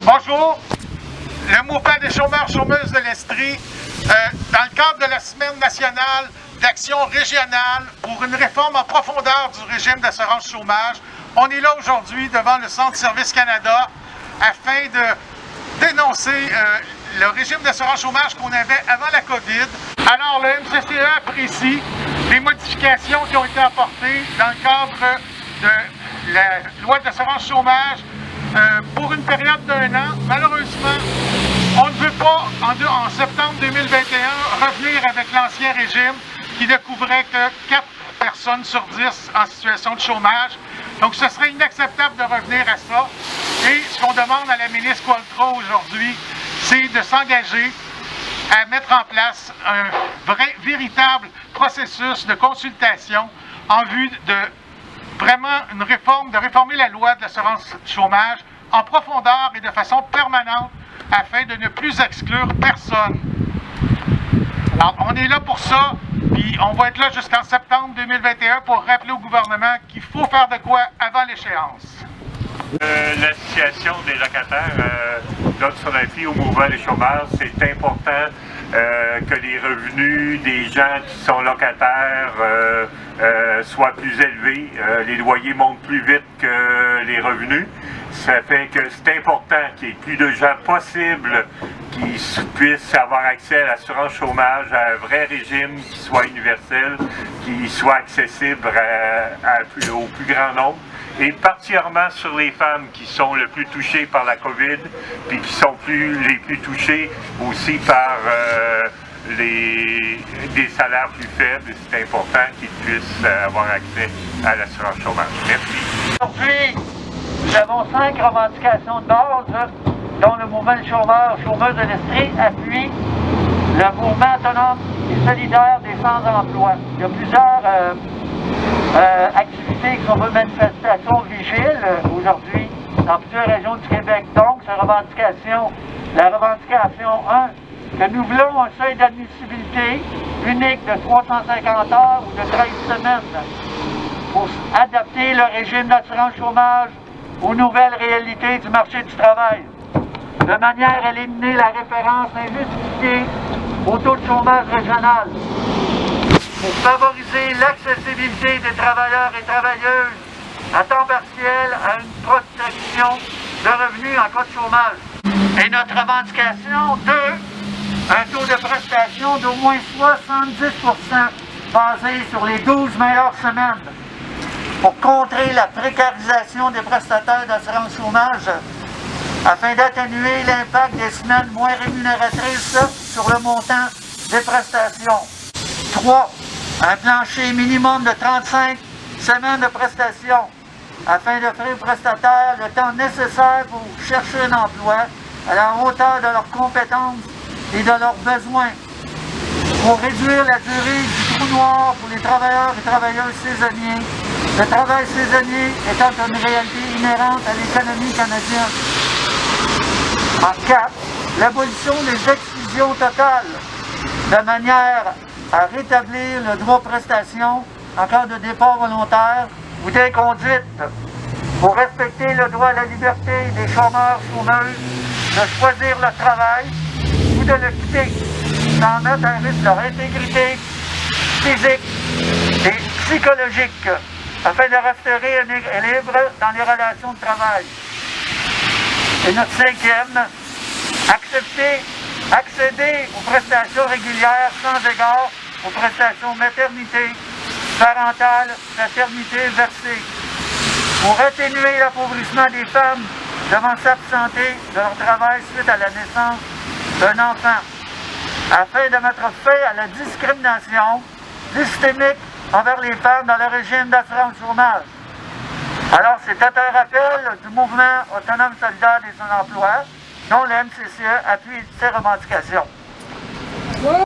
Bonjour, le mouvement des chômeurs-chômeuses de l'Estrie, dans le cadre de la Semaine nationale d'action régionale pour une réforme en profondeur du régime d'assurance chômage, on est là aujourd'hui devant le Centre Service Canada afin de dénoncer le régime d'assurance chômage qu'on avait avant la COVID. Alors, le MCCE apprécie les modifications qui ont été apportées dans le cadre de la loi d'assurance chômage pour une période d'1 an. Malheureusement, on ne veut pas, en septembre 2021, revenir avec l'ancien régime qui ne couvrait que 4 personnes sur 10 en situation de chômage. Donc, ce serait inacceptable de revenir à ça. Et ce qu'on demande à la ministre Qualtrough aujourd'hui, c'est de s'engager à mettre en place un véritable processus de consultation en vue de vraiment une réforme, de réformer la loi de l'assurance chômage en profondeur et de façon permanente afin de ne plus exclure personne. Alors, on est là pour ça, puis on va être là jusqu'en septembre 2021 pour rappeler au gouvernement qu'il faut faire de quoi avant l'échéance. La situation des locataires, lorsqu'on a pris au mouvement des chômeurs, c'est important que les revenus des gens qui sont locataires soient plus élevés. Les loyers montent plus vite que les revenus. Ça fait que c'est important qu'il y ait plus de gens possibles qui puissent avoir accès à l'assurance chômage, à un vrai régime qui soit universel, qui soit accessible au plus grand nombre. Et particulièrement sur les femmes qui sont le plus touchées par la COVID, puis qui sont les plus touchées aussi par des salaires plus faibles. C'est important qu'ils puissent avoir accès à l'assurance chômage. Merci. Aujourd'hui, nous avons 5 revendications de base, dont le mouvement des chômeurs-chômeuses de l'Estrie appuie le mouvement autonome et solidaire des sans-emploi. Il y a plusieurs activités qui sont de manifestations vigiles aujourd'hui dans plusieurs régions du Québec. Donc, la revendication 1, que nous voulons un seuil d'admissibilité unique de 350 heures ou de 13 semaines pour adapter le régime d'assurance chômage aux nouvelles réalités du marché du travail, de manière à éliminer la référence injustifiée au taux de chômage régional, pour favoriser l'accessibilité des travailleurs et travailleuses à temps partiel à une protection de revenus en cas de chômage. Et notre revendication 2, un taux de prestation d'au moins 70% basé sur les 12 meilleures semaines pour contrer la précarisation des prestataires d'assurance chômage afin d'atténuer l'impact des semaines moins rémunératrices sur le montant des prestations. 3. Un plancher minimum de 35 semaines de prestations afin d'offrir aux prestataires le temps nécessaire pour chercher un emploi à la hauteur de leurs compétences et de leurs besoins. Pour réduire la durée du trou noir pour les travailleurs et travailleuses saisonniers, le travail saisonnier étant une réalité inhérente à l'économie canadienne. En 4, l'abolition des exclusions totales, de manière à rétablir le droit de prestation en cas de départ volontaire ou d'inconduite, pour respecter le droit à la liberté des chômeurs-chômeuses de choisir le travail ou de le quitter, sans mettre en risque leur intégrité physique et psychologique, afin de restaurer libre dans les relations de travail. Et notre 5e, accéder aux prestations régulières sans égard aux prestations maternité, parentale, paternité versées, pour atténuer l'appauvrissement des femmes devant s'absenter de leur travail suite à la naissance d'un enfant, afin de mettre fin à la discrimination systémique envers les femmes dans le régime d'assurance chômage. Alors, c'était un rappel du mouvement autonome solidaire des sans-emploi, dont le MCCE appuie ces revendications.